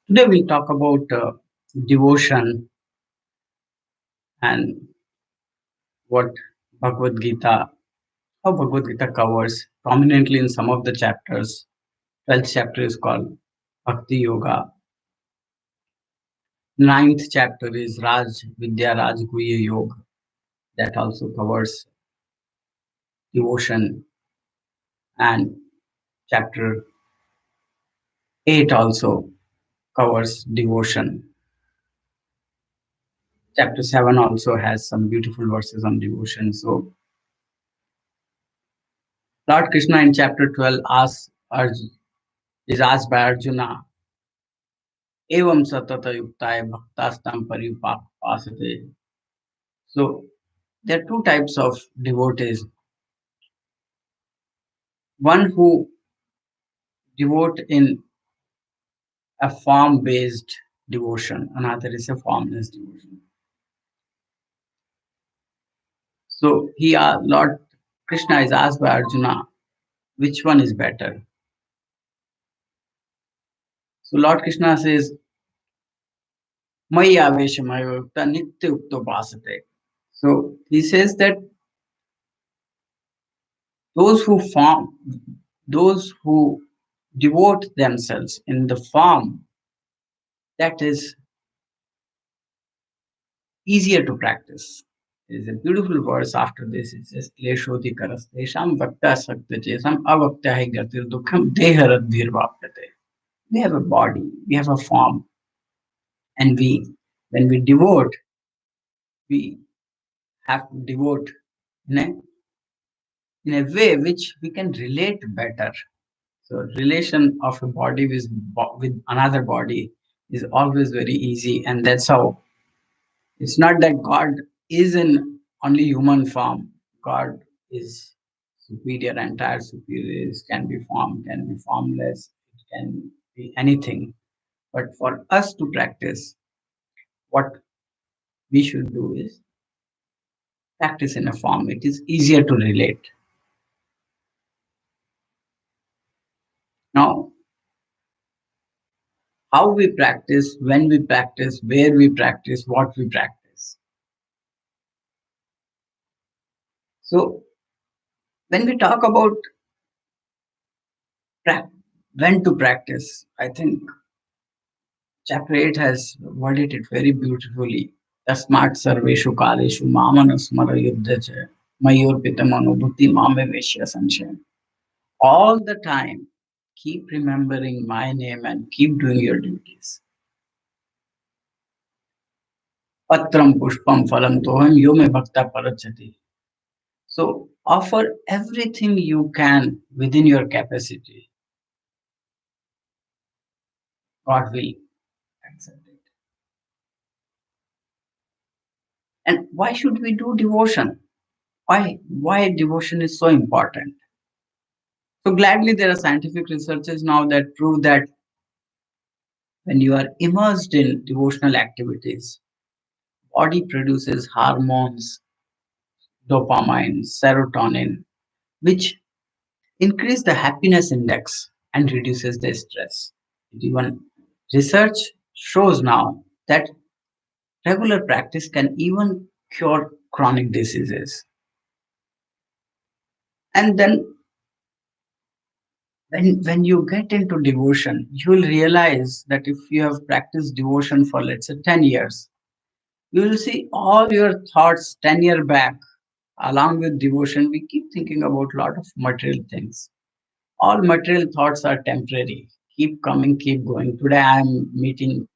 Today we'll talk about devotion and what Bhagavad Gita, how Bhagavad Gita covers prominently in some of the chapters. 12th chapter is called Bhakti Yoga. Ninth chapter is Raj Vidya Raj Guhya Yoga. That also covers devotion. And chapter 8 also covers devotion. Chapter 7 also has some beautiful verses on devotion. So Lord Krishna in chapter 12 is asked by Arjuna, Evam satata yuktaye bhaktastam paripasate. So there are two types of devotees. One who devote in a form-based devotion, another is a formless devotion. So Lord Krishna is asked by Arjuna, which one is better? So Lord Krishna says, Maya Veshamaya Yukta Nitya Ukto Pasate. So he says that those who form, those who devote themselves in the form, that is easier to practice. There is a beautiful verse after this. It says, Kleshoti karastesham vakta saktajesam avaktahe gatir dukham deharadhir vaptate. We have a body, we have a form, and when we devote, we have to devote in a, in a way which we can relate better. So relation of a body with another body is always very easy, and that's how it's not that God is in only human form. God is superior, entire superior. It can be form, can be formless, it can be anything. But for us to practice, what we should do is practice in a form. It is easier to relate. Now, how we practice, when we practice, where we practice, what we practice. So, when we talk about prac- when to practice, I think chapter 8 has worded it very beautifully. Tasmat sarveshu kaleshu mamanusmara yuddhacha mayorpitamanobuddhi mame veshya sanchaya. All the time, keep remembering my name and keep doing your duties. Patram pushpam phalam toham yo me bhakta parachati. So offer everything you can within your capacity. God will accept it. And why should we do devotion? Why devotion is so important? So gladly there are scientific researches now that prove that when you are immersed in devotional activities, body produces hormones, dopamine, serotonin, which increase the happiness index and reduces the stress. Even research shows now that regular practice can even cure chronic diseases. And then when you get into devotion, you will realize that if you have practiced devotion for, let's say, 10 years, you will see all your thoughts 10 years back. Along with devotion, we keep thinking about a lot of material things. All material thoughts are temporary, keep coming, keep going. Today I am meeting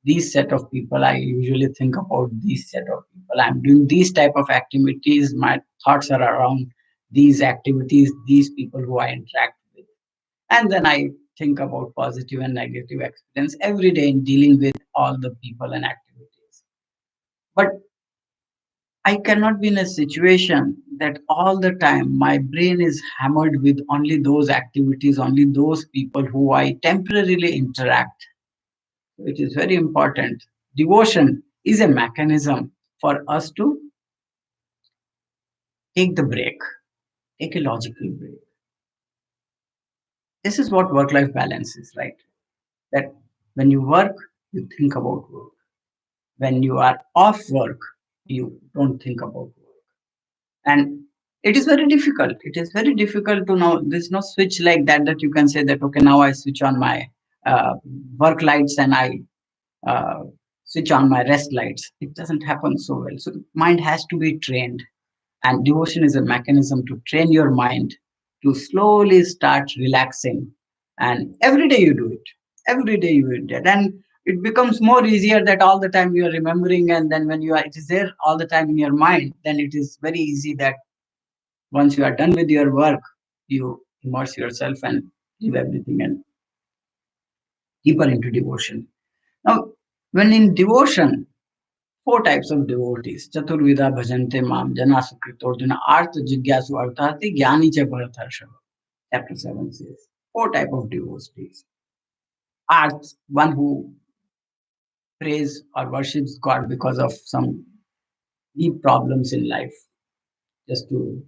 these set of people. I usually think about these set of people. I'm doing these type of activities. My thoughts are around these activities, these people who I interact with. And then I think about positive and negative experience every day in dealing with all the people and activities. But I cannot be in a situation that all the time my brain is hammered with only those activities, only those people who I temporarily interact. It is very important. Devotion is a mechanism for us to take the break, take a logical break. This is what work life balance is, right? That When you work, you think about work. When you are off work, you don't think about work. And it is very difficult. It is very difficult to know. There's no switch like that that you can say that, okay, now I switch on my uh, work lights and I uh, switch on my rest lights. It doesn't happen so well. So the mind has to be trained, and devotion is a mechanism to train your mind to slowly start relaxing. And every day you do it. Every day you do it, and it becomes more easier that all the time you are remembering, and then when you are, it is there all the time in your mind. Then it is very easy that once you are done with your work, you immerse yourself and leave everything and deeper into devotion. Now, when in devotion, four types of devotees. Chaturvida bhajante mam jana sukritorjuna artha jigyasu arthati jnani cha bharatarsha. Chapter 7 says. Four type of devotees. Arth, one who prays or worships God because of some deep problems in life, just to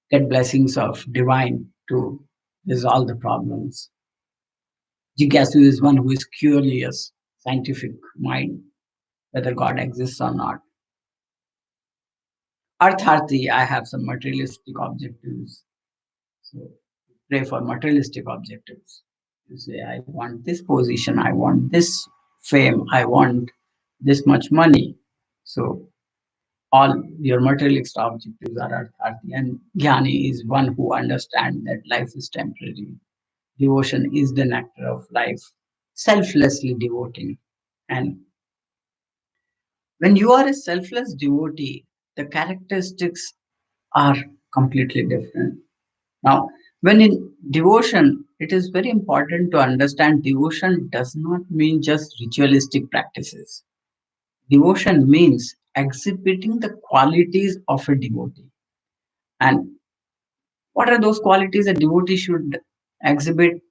get blessings of divine to resolve the problems. Jigyasu is one who is curious, scientific mind, whether God exists or not. Artharthi, I have some materialistic objectives. So pray for materialistic objectives. You say, I want this position, I want this fame, I want this much money. So all your materialistic objectives are artharthi. And jnani is one who understands that life is temporary. Devotion is the nectar of life, selflessly devoting. And when you are a selfless devotee, the characteristics are completely different. Now, when in devotion, it is very important to understand devotion does not mean just ritualistic practices. Devotion means exhibiting the qualities of a devotee. And what are those qualities a devotee should exhibit?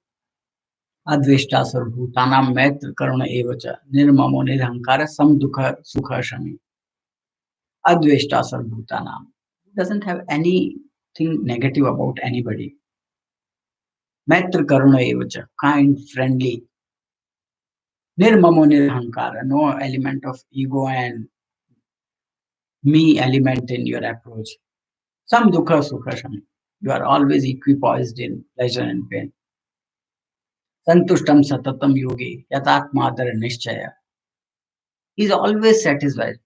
Adveshta sarvbhutanam maitri karuna evacha nirmamo nirhankara samdukha sukha shami. Adveshta sarvbhutanam doesn't have anything negative about anybody. Maitri karuna evacha, kind, friendly, nirmamo nirhankara, no element of ego and me element in your approach. Some dukha sukha shami. You are always equipoised in pleasure and pain. Santushtam satatam yogi, yatatmadara nishchaya. He is always satisfied.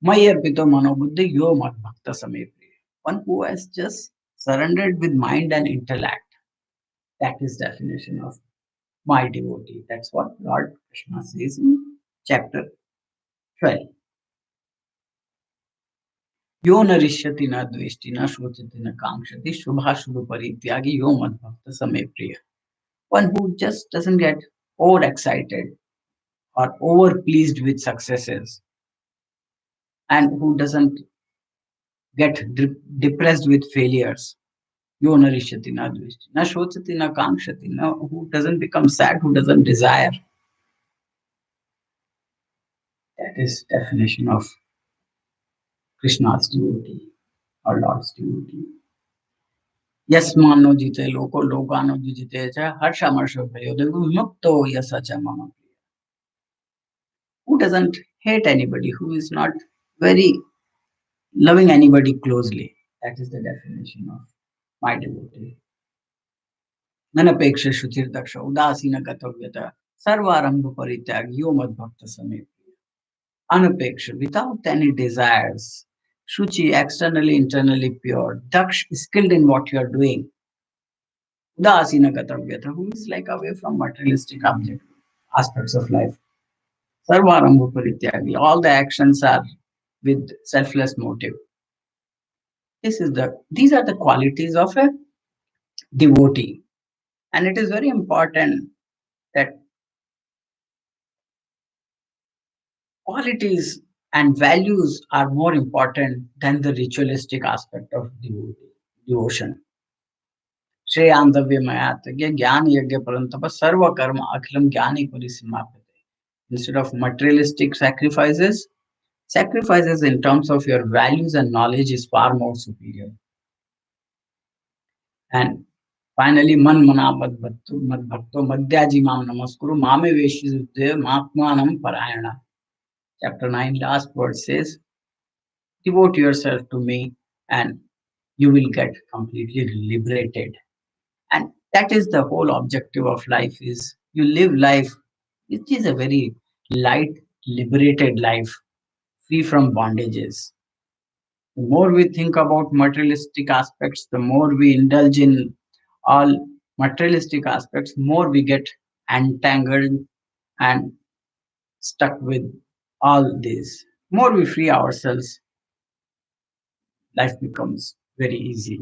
May arpito manobuddhi yo mad bhakta same priya. One who has just surrendered with mind and intellect. That is definition of my devotee. That's what Lord Krishna says in chapter 12. Yo narishyati na dveshti na shrochati na kamshati shubha shubha parityagi yo mad bhakta same priya. One who just doesn't get overexcited or over pleased with successes and who doesn't get depressed with failures. Yo narishyati na dveshti na shrochati na kamshati. No, who doesn't become sad, who doesn't desire. That is definition of Krishna's devotee or Lord's devotee. यस्मान्नो जीते लोको लोकानो जीते च हर्षमर्ष भयो mukto yasacha mama. Who doesn't hate anybody, who is not very loving anybody closely. That is the definition of my devotee. Nanapeksha shuchir daksha udasina gatavyata sarvarambha parityag yo mad bhakta same. Anapeksha, without any desires. Shuchi, externally, internally pure. Daksh, skilled in what you are doing. Udasina gatavyata, who is like away from materialistic object aspects of life. Sarvarambha parityagi, all the actions are with selfless motive. These are the qualities of a devotee. And it is very important that qualities and values are more important than the ritualistic aspect of devotion. श्रेयांतव्य मयात्य ज्ञान यज्ञ परंतप सर्व कर्म अखिलम ज्ञानी परिसमाप्यते. Instead of materialistic sacrifices in terms of your values and knowledge is far more superior. And Finally, man mana mad bhakto madhyaji mam namaskuru mame veshidhe makmanam parayana. Chapter 9, last word says, devote yourself to me and you will get completely liberated. And that is the whole objective of life is you live life, which is a very light, liberated life, free from bondages. The more we think about materialistic aspects, the more we indulge in all materialistic aspects, more we get entangled and stuck with all this. More we free ourselves, life becomes very easy.